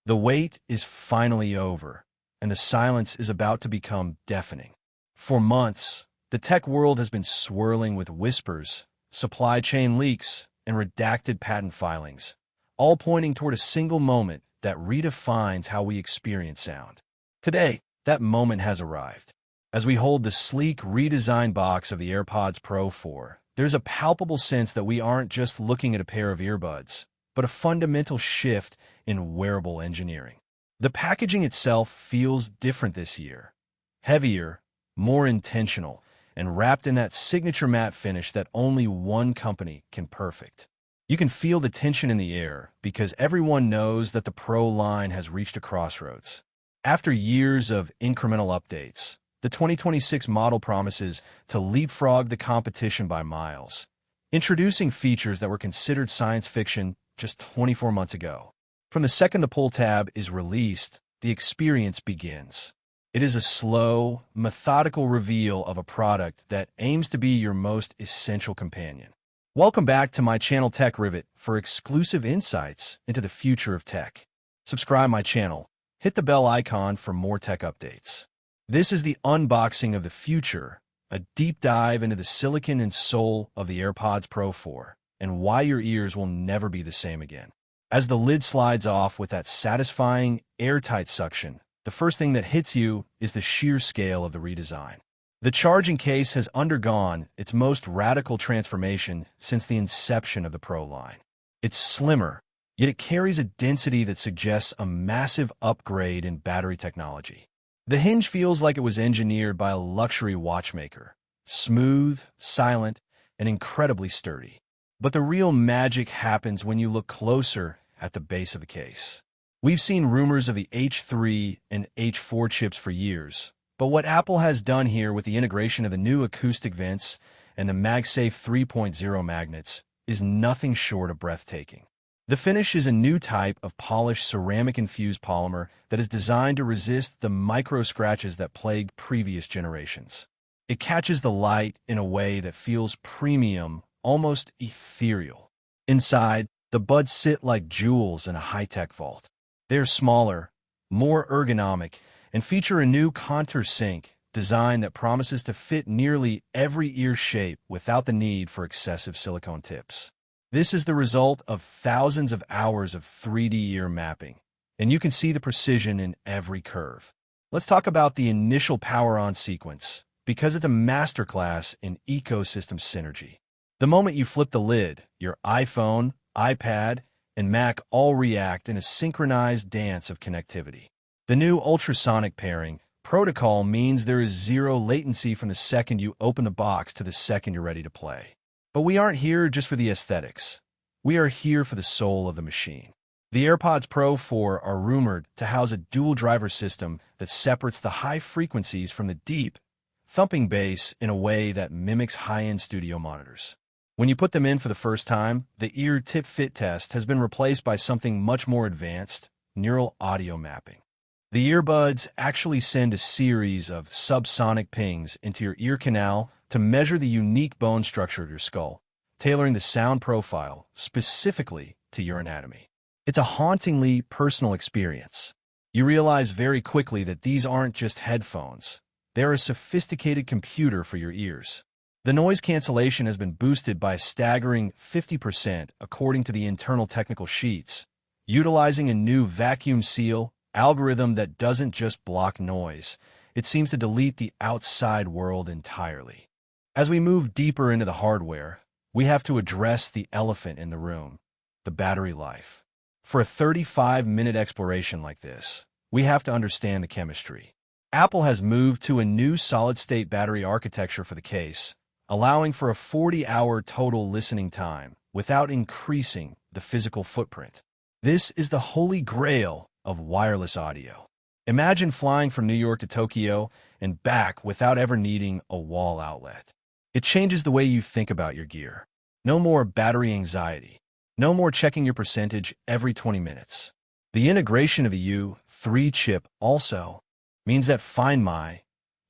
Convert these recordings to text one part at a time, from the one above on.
The wait is finally over, and the silence is about to become deafening. For months, the tech world has been swirling with whispers, supply chain leaks, and redacted patent filings, all pointing toward a single moment that redefines how we experience sound. Today, that moment has arrived. As we hold the sleek, redesigned box of the AirPods Pro 4, there's a palpable sense that we aren't just looking at a pair of earbuds, but a fundamental shift in wearable engineering. The packaging itself feels different this year. Heavier, more intentional, and wrapped in that signature matte finish that only one company can perfect. You can feel the tension in the air because everyone knows that the Pro line has reached a crossroads. After years of incremental updates, the 2026 model promises to leapfrog the competition by miles, introducing features that were considered science fiction just 24 months ago. From the second the pull tab is released, the experience begins. It is a slow, methodical reveal of a product that aims to be your most essential companion. Welcome back to my channel Tech Rivet for exclusive insights into the future of tech. Subscribe my channel, hit the bell icon for more tech updates. This is the unboxing of the future, a deep dive into the silicon and soul of the AirPods Pro 4, and why your ears will never be the same again. As the lid slides off with that satisfying, airtight suction, the first thing that hits you is the sheer scale of the redesign. The charging case has undergone its most radical transformation since the inception of the Pro line. It's slimmer, yet it carries a density that suggests a massive upgrade in battery technology. The hinge feels like it was engineered by a luxury watchmaker, smooth, silent, and incredibly sturdy. But the real magic happens when you look closer at the base of the case. We've seen rumors of the H3 and H4 chips for years, but what Apple has done here with the integration of the new acoustic vents and the MagSafe 3.0 magnets is nothing short of breathtaking. The finish is a new type of polished ceramic-infused polymer that is designed to resist the micro-scratches that plagued previous generations. It catches the light in a way that feels premium, almost ethereal. Inside, the buds sit like jewels in a high-tech vault. They are smaller, more ergonomic, and feature a new contour sync design that promises to fit nearly every ear shape without the need for excessive silicone tips. This is the result of thousands of hours of 3D ear mapping, and you can see the precision in every curve. Let's talk about the initial power-on sequence, because it's a masterclass in ecosystem synergy. The moment you flip the lid, your iPhone, iPad, and Mac all react in a synchronized dance of connectivity. The new ultrasonic pairing protocol means there is zero latency from the second you open the box to the second you're ready to play. But we aren't here just for the aesthetics. We are here for the soul of the machine. The AirPods Pro 4 are rumored to house a dual driver system that separates the high frequencies from the deep, thumping bass in a way that mimics high-end studio monitors. When you put them in for the first time, the ear tip fit test has been replaced by something much more advanced, neural audio mapping. The earbuds actually send a series of subsonic pings into your ear canal to measure the unique bone structure of your skull, tailoring the sound profile specifically to your anatomy. It's a hauntingly personal experience. You realize very quickly that these aren't just headphones. They're a sophisticated computer for your ears. The noise cancellation has been boosted by a staggering 50% according to the internal technical sheets, utilizing a new vacuum seal algorithm that doesn't just block noise. It seems to delete the outside world entirely. As we move deeper into the hardware, we have to address the elephant in the room, the battery life. For a 35-minute exploration like this, we have to understand the chemistry. Apple has moved to a new solid-state battery architecture for the case, allowing for a 40-hour total listening time without increasing the physical footprint. This is the holy grail of wireless audio. Imagine flying from New York to Tokyo and back without ever needing a wall outlet. It changes the way you think about your gear. No more battery anxiety. No more checking your percentage every 20 minutes. The integration of the U3 chip also means that Find My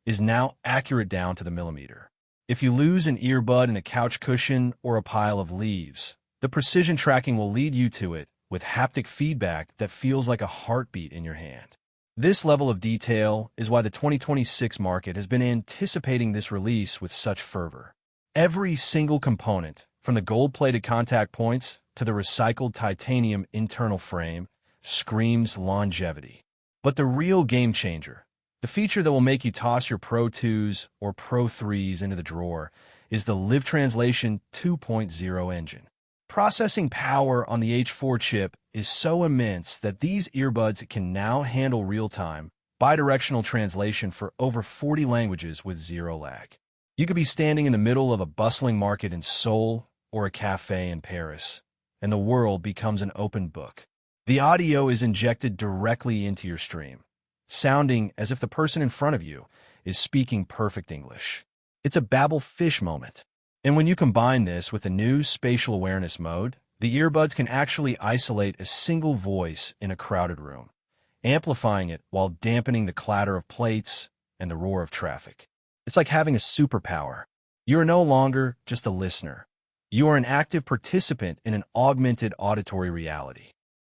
is now accurate down to the millimeter. If you lose an earbud in a couch cushion or a pile of leaves, the precision tracking will lead you to it with haptic feedback that feels like a heartbeat in your hand. This level of detail is why the 2026 market has been anticipating this release with such fervor. Every single component, from the gold-plated contact points to the recycled titanium internal frame, screams longevity. But the real game changer, the feature that will make you toss your Pro 2s or Pro 3s into the drawer, is the Live Translation 2.0 engine. Processing power on the H4 chip is so immense that these earbuds can now handle real-time, bidirectional translation for over 40 languages with zero lag. You could be standing in the middle of a bustling market in Seoul or a cafe in Paris, and the world becomes an open book. The audio is injected directly into your stream, sounding as if the person in front of you is speaking perfect English. It's a Babel fish moment. And when you combine this with a new spatial awareness mode, the earbuds can actually isolate a single voice in a crowded room, amplifying it while dampening the clatter of plates and the roar of traffic. It's like having a superpower. You are no longer just a listener. You are an active participant in an augmented auditory reality.